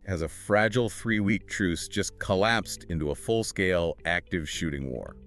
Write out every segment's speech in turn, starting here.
has a fragile 3-week truce just collapsed into a full-scale, active shooting war.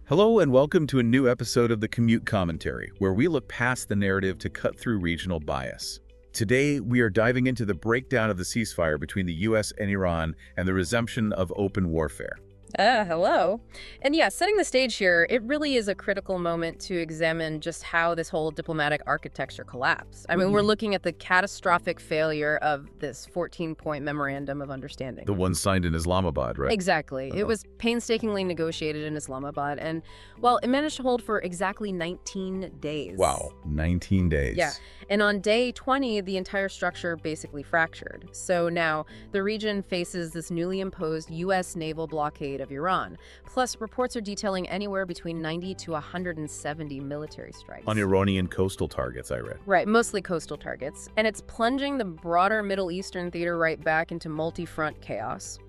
Hello and welcome to a new episode of the Commute Commentary, where we look past the narrative to cut through regional bias. Today, we are diving into the breakdown of the ceasefire between the U.S. and Iran and the resumption of open warfare. Hello. And yeah, setting the stage here, it really is a critical moment to examine just how this whole diplomatic architecture collapsed. I mean, we're looking at the catastrophic failure of this 14-point memorandum of understanding. The one signed in Islamabad, right? Exactly. It was painstakingly negotiated in Islamabad, and, well, it managed to hold for exactly 19 days. Wow, 19 days. Yeah. And on day 20, the entire structure basically fractured. So now the region faces this newly imposed U.S. naval blockade of Iran. Plus, reports are detailing anywhere between 90 to 170 military strikes. On Iranian coastal targets, I read. Right, mostly coastal targets. And it's plunging the broader Middle Eastern theater right back into multi-front chaos.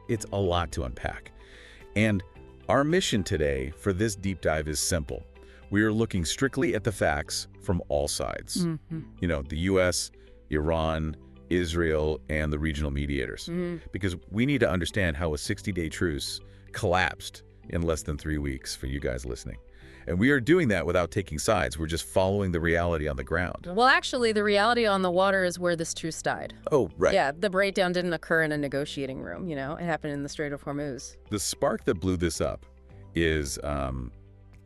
It's a lot to unpack. And our mission today for this deep dive is simple. We are looking strictly at the facts from all sides. You know, the U.S., Iran, Israel, and the regional mediators. Because we need to understand how a 60-day truce collapsed in less than 3 weeks for you guys listening. And we are doing that without taking sides. We're just following the reality on the ground. Well, actually, the reality on the water is where this truce died. Oh, right. Yeah, the breakdown didn't occur in a negotiating room, you know? It happened in the Strait of Hormuz. The spark that blew this up is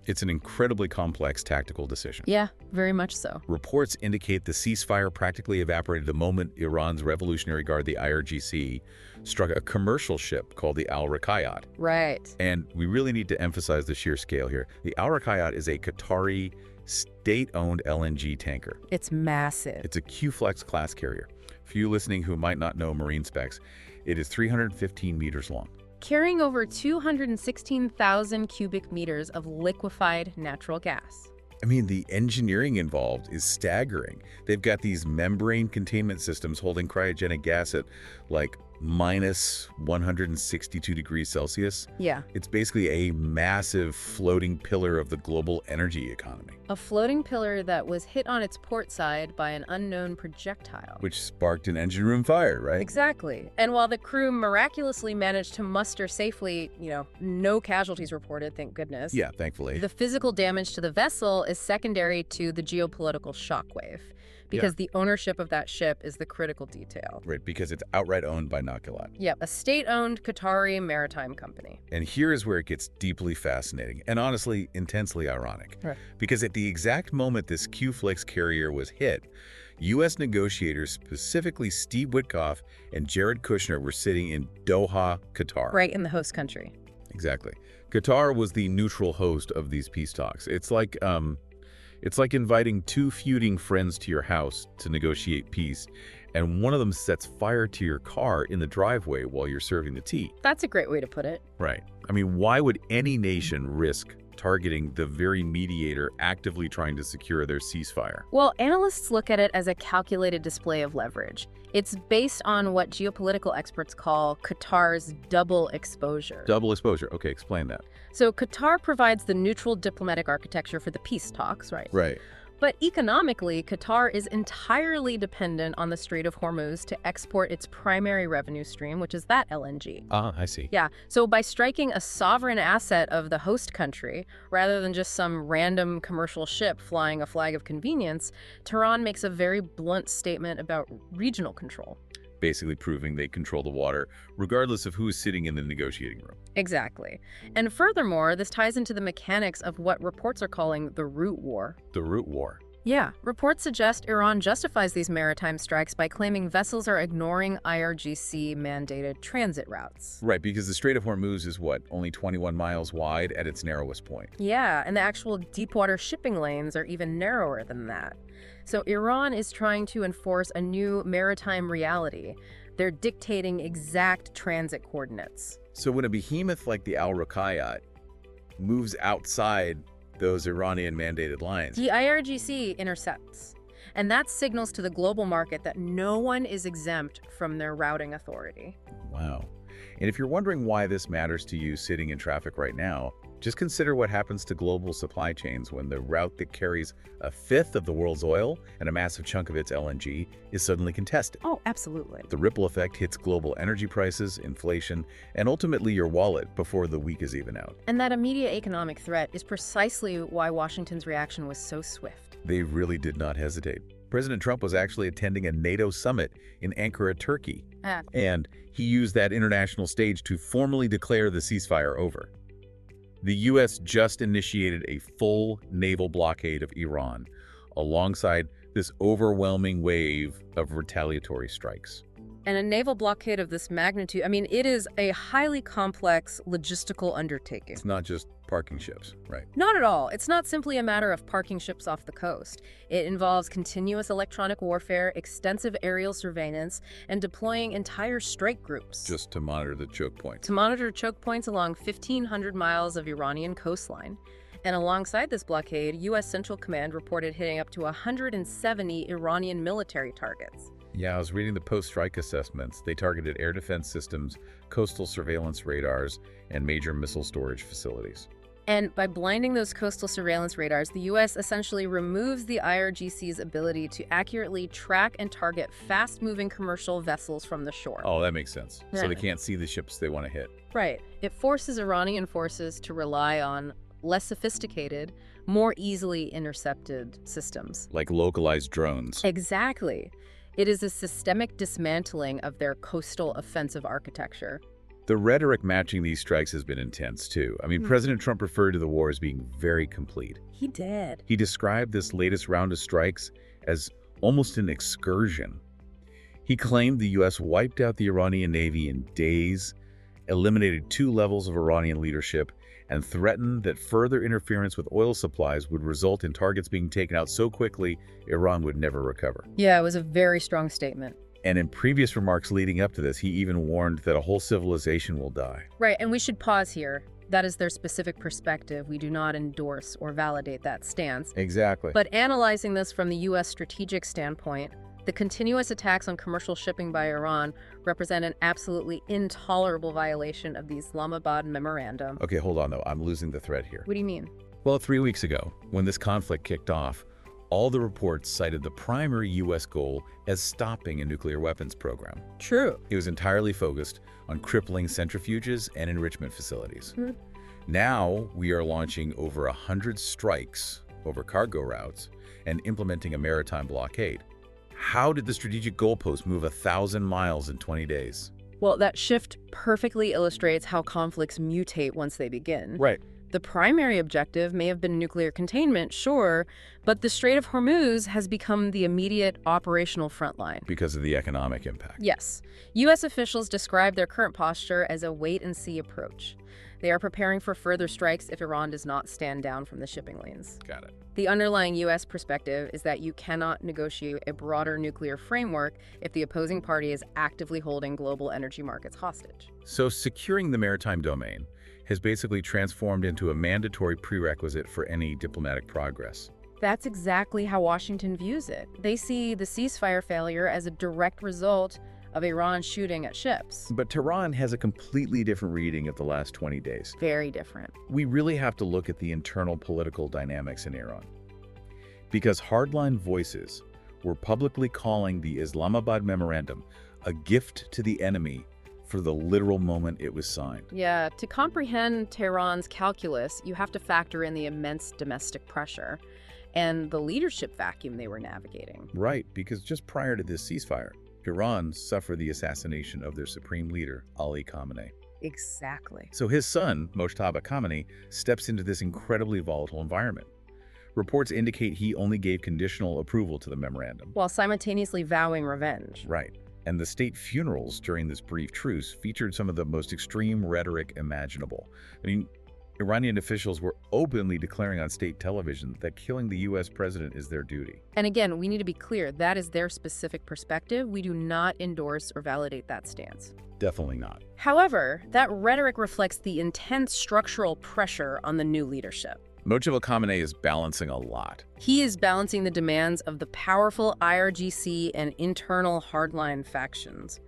it's an incredibly complex tactical decision. Yeah, very much so. Reports indicate the ceasefire practically evaporated the moment Iran's Revolutionary Guard, the IRGC, struck a commercial ship called the Al-Raqqa. Right. And we really need to emphasize the sheer scale here. The Al-Raqqa is a Qatari state-owned LNG tanker. It's massive. It's a Q-Flex class carrier. For you listening who might not know marine specs, it is 315 meters long. Carrying over 216,000 cubic meters of liquefied natural gas. I mean, the engineering involved is staggering. They've got these membrane containment systems holding cryogenic gas at like minus 162 degrees Celsius. Yeah. It's basically a massive floating pillar of the global energy economy. A floating pillar that was hit on its port side by an unknown projectile. Which sparked an engine room fire, right? Exactly. And while the crew miraculously managed to muster safely, you know, no casualties reported, thank goodness. Yeah, thankfully. The physical damage to the vessel is secondary to the geopolitical shockwave. Because the ownership of that ship is the critical detail. Right, because it's outright owned by Aqqala. Yep, a state-owned Qatari maritime company. And here is where it gets deeply fascinating and honestly intensely ironic. Right. Because at the exact moment this Q-Flex carrier was hit, U.S. negotiators, specifically Steve Witkoff and Jared Kushner, were sitting in Doha, Qatar. Right, in the host country. Exactly. Qatar was the neutral host of these peace talks. It's like inviting two feuding friends to your house to negotiate peace, and one of them sets fire to your car in the driveway while you're serving the tea. That's a great way to put it. Right. I mean, why would any nation risk targeting the very mediator actively trying to secure their ceasefire? Well, analysts look at it as a calculated display of leverage. It's based on what geopolitical experts call Qatar's double exposure. Double exposure. Okay, explain that. So Qatar provides the neutral diplomatic architecture for the peace talks, right? Right. But economically, Qatar is entirely dependent on the Strait of Hormuz to export its primary revenue stream, which is that LNG. Ah, I see. Yeah, so by striking a sovereign asset of the host country, rather than just some random commercial ship flying a flag of convenience, Tehran makes a very blunt statement about regional control. Basically proving they control the water, regardless of who is sitting in the negotiating room. Exactly. And furthermore, this ties into the mechanics of what reports are calling the route war. The route war. Yeah, reports suggest Iran justifies these maritime strikes by claiming vessels are ignoring IRGC-mandated transit routes. Right, because the Strait of Hormuz is what, only 21 miles wide at its narrowest point. Yeah, and the actual deepwater shipping lanes are even narrower than that. So Iran is trying to enforce a new maritime reality. They're dictating exact transit coordinates. So when a behemoth like the Al-Raqqa moves outside those Iranian-mandated lines, the IRGC intercepts. And that signals to the global market that no one is exempt from their routing authority. Wow. And if you're wondering why this matters to you sitting in traffic right now, Just consider what happens to global supply chains when the route that carries a fifth of the world's oil and a massive chunk of its LNG is suddenly contested. Oh, absolutely. The ripple effect hits global energy prices, inflation, and ultimately your wallet before the week is even out. And that immediate economic threat is precisely why Washington's reaction was so swift. They really did not hesitate. President Trump was actually attending a NATO summit in Ankara, Turkey, and he used that international stage to formally declare the ceasefire over. The U.S. just initiated a full naval blockade of Iran, alongside this overwhelming wave of retaliatory strikes. And a naval blockade of this magnitude, I mean, it is a highly complex logistical undertaking. It's not just parking ships, right? Not at all. It's not simply a matter of parking ships off the coast. It involves continuous electronic warfare, extensive aerial surveillance, and deploying entire strike groups. Just to monitor the choke points. To monitor choke points along 1,500 miles of Iranian coastline. And alongside this blockade, U.S. Central Command reported hitting up to 170 Iranian military targets. Yeah, I was reading the post-strike assessments. They targeted air defense systems, coastal surveillance radars, and major missile storage facilities. And by blinding those coastal surveillance radars, the U.S. essentially removes the IRGC's ability to accurately track and target fast-moving commercial vessels from the shore. Oh, that makes sense. Yeah. So they can't see the ships they want to hit. Right. It forces Iranian forces to rely on less sophisticated, more easily intercepted systems. Like localized drones. Exactly. It is a systemic dismantling of their coastal offensive architecture. The rhetoric matching these strikes has been intense, too. I mean, President Trump referred to the war as being very complete. He did. He described this latest round of strikes as almost an excursion. He claimed the U.S. wiped out the Iranian Navy in days, eliminated 2 levels of Iranian leadership, and threatened that further interference with oil supplies would result in targets being taken out so quickly Iran would never recover. Yeah, it was a very strong statement. And in previous remarks leading up to this, he even warned that a whole civilization will die. Right, and we should pause here. That is their specific perspective. We do not endorse or validate that stance. Exactly. But analyzing this from the U.S. strategic standpoint, the continuous attacks on commercial shipping by Iran represent an absolutely intolerable violation of the Islamabad Memorandum. Okay, hold on, though. I'm losing the thread here. What do you mean? Well, 3 weeks ago, when this conflict kicked off, all the reports cited the primary U.S. goal as stopping a nuclear weapons program. True. It was entirely focused on crippling centrifuges and enrichment facilities. Now, we are launching over 100 strikes over cargo routes and implementing a maritime blockade. How did the strategic goalpost move 1,000 miles in 20 days? Well, that shift perfectly illustrates how conflicts mutate once they begin. Right. The primary objective may have been nuclear containment, sure, but the Strait of Hormuz has become the immediate operational front line. Because of the economic impact. Yes. U.S. officials describe their current posture as a wait-and-see approach. They are preparing for further strikes if Iran does not stand down from the shipping lanes. Got it. The underlying U.S. perspective is that you cannot negotiate a broader nuclear framework if the opposing party is actively holding global energy markets hostage. So securing the maritime domain has basically transformed into a mandatory prerequisite for any diplomatic progress. That's exactly how Washington views it. They see the ceasefire failure as a direct result of Iran shooting at ships. But Tehran has a completely different reading of the last 20 days. Very different. We really have to look at the internal political dynamics in Iran. Because hardline voices were publicly calling the Islamabad Memorandum a gift to the enemy for the literal moment it was signed. Yeah, to comprehend Tehran's calculus, you have to factor in the immense domestic pressure and the leadership vacuum they were navigating. Right, because just prior to this ceasefire, Iran suffered the assassination of their supreme leader, Ali Khamenei. Exactly. So his son, Mojtaba Khamenei, steps into this incredibly volatile environment. Reports indicate he only gave conditional approval to the memorandum. While simultaneously vowing revenge. Right. And the state funerals during this brief truce featured some of the most extreme rhetoric imaginable. I mean, Iranian officials were openly declaring on state television that killing the U.S. president is their duty. And again, we need to be clear, that is their specific perspective. We do not endorse or validate that stance. Definitely not. However, that rhetoric reflects the intense structural pressure on the new leadership. Mojtaba Khamenei is balancing a lot. He is balancing the demands of the powerful IRGC and internal hardline factions.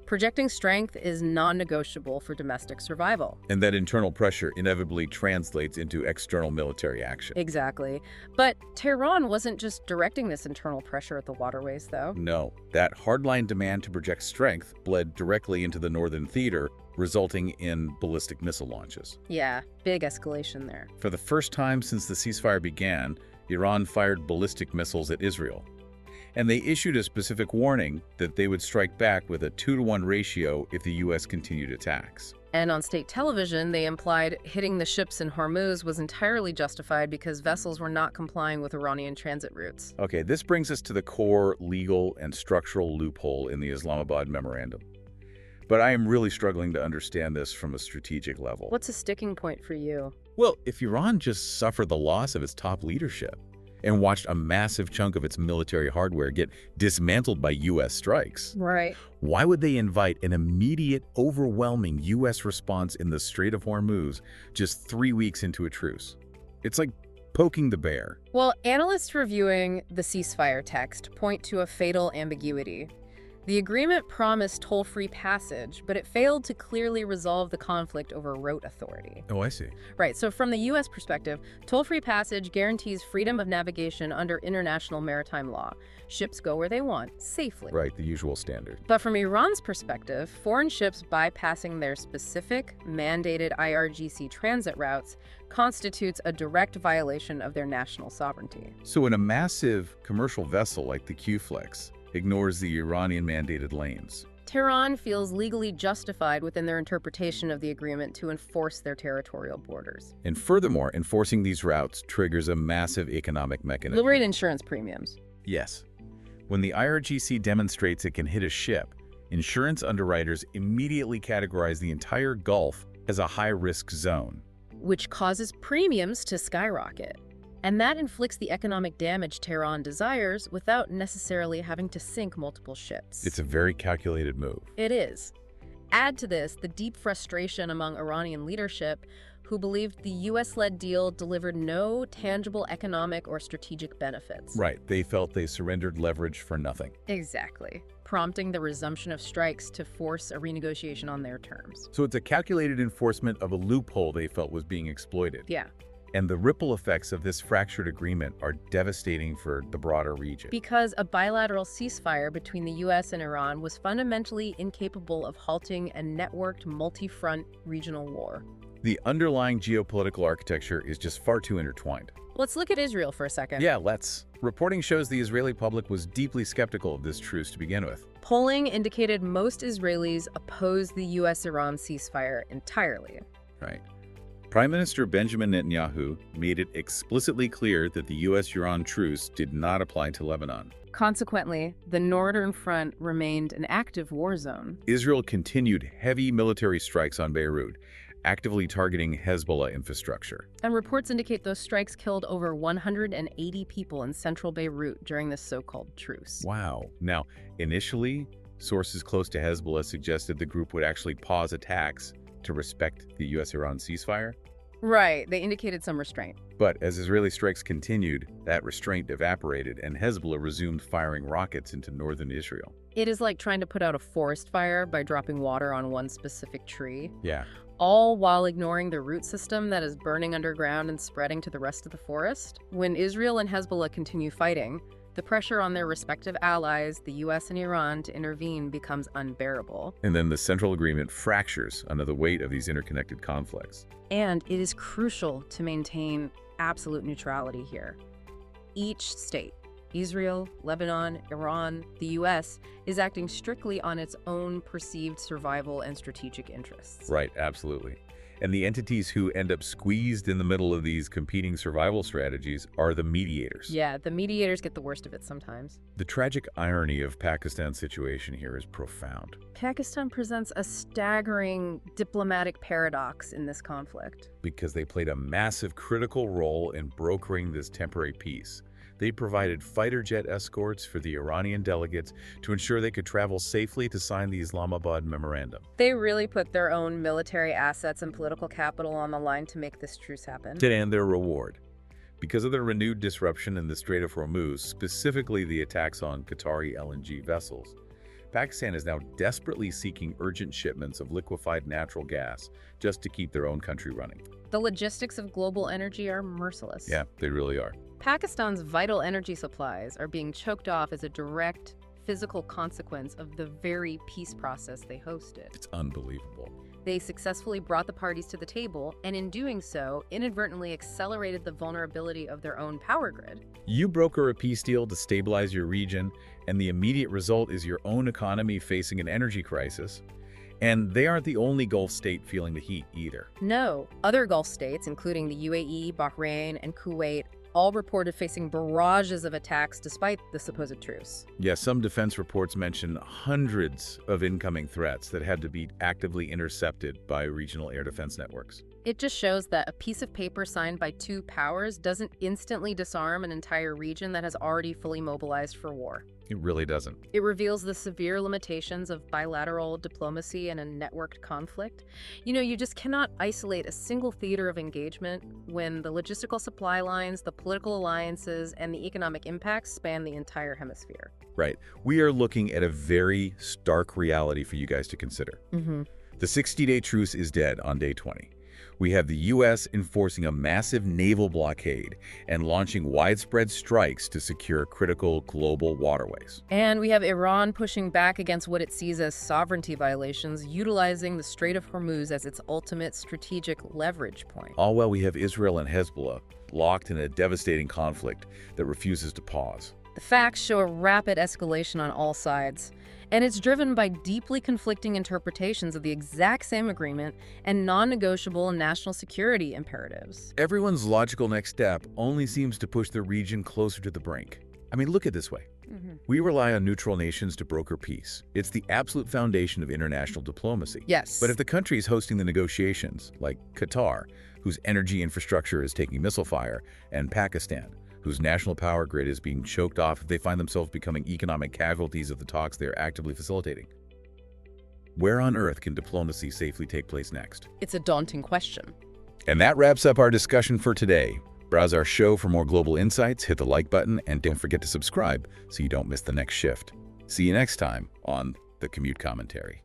Projecting strength is non-negotiable for domestic survival. And that internal pressure inevitably translates into external military action. Exactly. But Tehran wasn't just directing this internal pressure at the waterways, though. No, that hardline demand to project strength bled directly into the northern theater, resulting in ballistic missile launches. Yeah, big escalation there. For the first time since the ceasefire began, Iran fired ballistic missiles at Israel. And they issued a specific warning that they would strike back with a 2-to-1 ratio if the U.S. continued attacks. And on state television, they implied hitting the ships in Hormuz was entirely justified because vessels were not complying with Iranian transit routes. Okay, this brings us to the core legal and structural loophole in the Islamabad memorandum. But I am really struggling to understand this from a strategic level. What's a sticking point for you? Well, if Iran just suffered the loss of its top leadership and watched a massive chunk of its military hardware get dismantled by U.S. strikes, Right. why would they invite an immediate, overwhelming U.S. response in the Strait of Hormuz just 3 weeks into a truce? It's like poking the bear. Well, analysts reviewing the ceasefire text point to a fatal ambiguity. The agreement promised toll-free passage, but it failed to clearly resolve the conflict over route authority. Oh, I see. Right, so from the U.S. perspective, toll-free passage guarantees freedom of navigation under international maritime law. Ships go where they want, safely. Right, the usual standard. But from Iran's perspective, foreign ships bypassing their specific, mandated IRGC transit routes constitutes a direct violation of their national sovereignty. So when a massive commercial vessel like the Q-Flex ignores the Iranian-mandated lanes, Tehran feels legally justified within their interpretation of the agreement to enforce their territorial borders. and furthermore, enforcing these routes triggers a massive economic mechanism. Low-rate insurance premiums. Yes. When the IRGC demonstrates it can hit a ship, insurance underwriters immediately categorize the entire Gulf as a high-risk zone. Which causes premiums to skyrocket. And that inflicts the economic damage Tehran desires without necessarily having to sink multiple ships. It's a very calculated move. It is. Add to this the deep frustration among Iranian leadership, who believed the U.S.-led deal delivered no tangible economic or strategic benefits. Right, they felt they surrendered leverage for nothing. Exactly. Prompting the resumption of strikes to force a renegotiation on their terms. So it's a calculated enforcement of a loophole they felt was being exploited. Yeah. And the ripple effects of this fractured agreement are devastating for the broader region. Because a bilateral ceasefire between the U.S. and Iran was fundamentally incapable of halting a networked multi-front regional war. The underlying geopolitical architecture is just far too intertwined. Let's look at Israel for a second. Yeah, let's. Reporting shows the Israeli public was deeply skeptical of this truce to begin with. Polling indicated most Israelis oppose the U.S.-Iran ceasefire entirely. Right. Prime Minister Benjamin Netanyahu made it explicitly clear that the U.S.-Iran truce did not apply to Lebanon. Consequently, the Northern Front remained an active war zone. Israel continued heavy military strikes on Beirut, actively targeting Hezbollah infrastructure. And reports indicate those strikes killed over 180 people in central Beirut during this so-called truce. Wow. Now, initially, sources close to Hezbollah suggested the group would actually pause attacks to respect the U.S.-Iran ceasefire. Right, they indicated some restraint. But as Israeli strikes continued, that restraint evaporated and Hezbollah resumed firing rockets into northern Israel. It is like trying to put out a forest fire by dropping water on one specific tree, Yeah. all while ignoring the root system that is burning underground and spreading to the rest of the forest. When Israel and Hezbollah continue fighting, the pressure on their respective allies, the U.S. and Iran, to intervene becomes unbearable. And then the central agreement fractures under the weight of these interconnected conflicts. And it is crucial to maintain absolute neutrality here. Each state, Israel, Lebanon, Iran, the U.S., is acting strictly on its own perceived survival and strategic interests. Right, absolutely. And the entities who end up squeezed in the middle of these competing survival strategies are the mediators. Yeah, the mediators get the worst of it sometimes. The tragic irony of Pakistan's situation here is profound. Pakistan presents a staggering diplomatic paradox in this conflict. Because they played a massive critical role in brokering this temporary peace. They provided fighter jet escorts for the Iranian delegates to ensure they could travel safely to sign the Islamabad memorandum. They really put their own military assets and political capital on the line to make this truce happen. And their reward. Because of the renewed disruption in the Strait of Hormuz, specifically the attacks on Qatari LNG vessels, Pakistan is now desperately seeking urgent shipments of liquefied natural gas just to keep their own country running. The logistics of global energy are merciless. Yeah, they really are. Pakistan's vital energy supplies are being choked off as a direct physical consequence of the very peace process they hosted. It's unbelievable. They successfully brought the parties to the table, and in doing so, inadvertently accelerated the vulnerability of their own power grid. You broker a peace deal to stabilize your region, and the immediate result is your own economy facing an energy crisis. And they aren't the only Gulf state feeling the heat either. No, other Gulf states, including the UAE, Bahrain, and Kuwait, all reported facing barrages of attacks despite the supposed truce. Yeah, some defense reports mention hundreds of incoming threats that had to be actively intercepted by regional air defense networks. It just shows that a piece of paper signed by two powers doesn't instantly disarm an entire region that has already fully mobilized for war. It really doesn't. It reveals the severe limitations of bilateral diplomacy in a networked conflict. You just cannot isolate a single theater of engagement when the logistical supply lines, the political alliances, and the economic impacts span the entire hemisphere. Right. We are looking at a very stark reality for you guys to consider. The 60-day truce is dead on day 20. We have the U.S. enforcing a massive naval blockade and launching widespread strikes to secure critical global waterways. And we have Iran pushing back against what it sees as sovereignty violations, utilizing the Strait of Hormuz as its ultimate strategic leverage point. All while we have Israel and Hezbollah locked in a devastating conflict that refuses to pause. The facts show a rapid escalation on all sides, and it's driven by deeply conflicting interpretations of the exact same agreement and non-negotiable national security imperatives. Everyone's logical next step only seems to push the region closer to the brink. I mean, look at it this way. We rely on neutral nations to broker peace. It's the absolute foundation of international diplomacy. Yes. But if the countries hosting the negotiations, like Qatar, whose energy infrastructure is taking missile fire, and Pakistan, whose national power grid is being choked off if they find themselves becoming economic casualties of the talks they are actively facilitating, where on earth can diplomacy safely take place next? It's a daunting question. And that wraps up our discussion for today. Browse our show for more global insights, hit the like button, and don't forget to subscribe so you don't miss the next shift. See you next time on the Commute Commentary.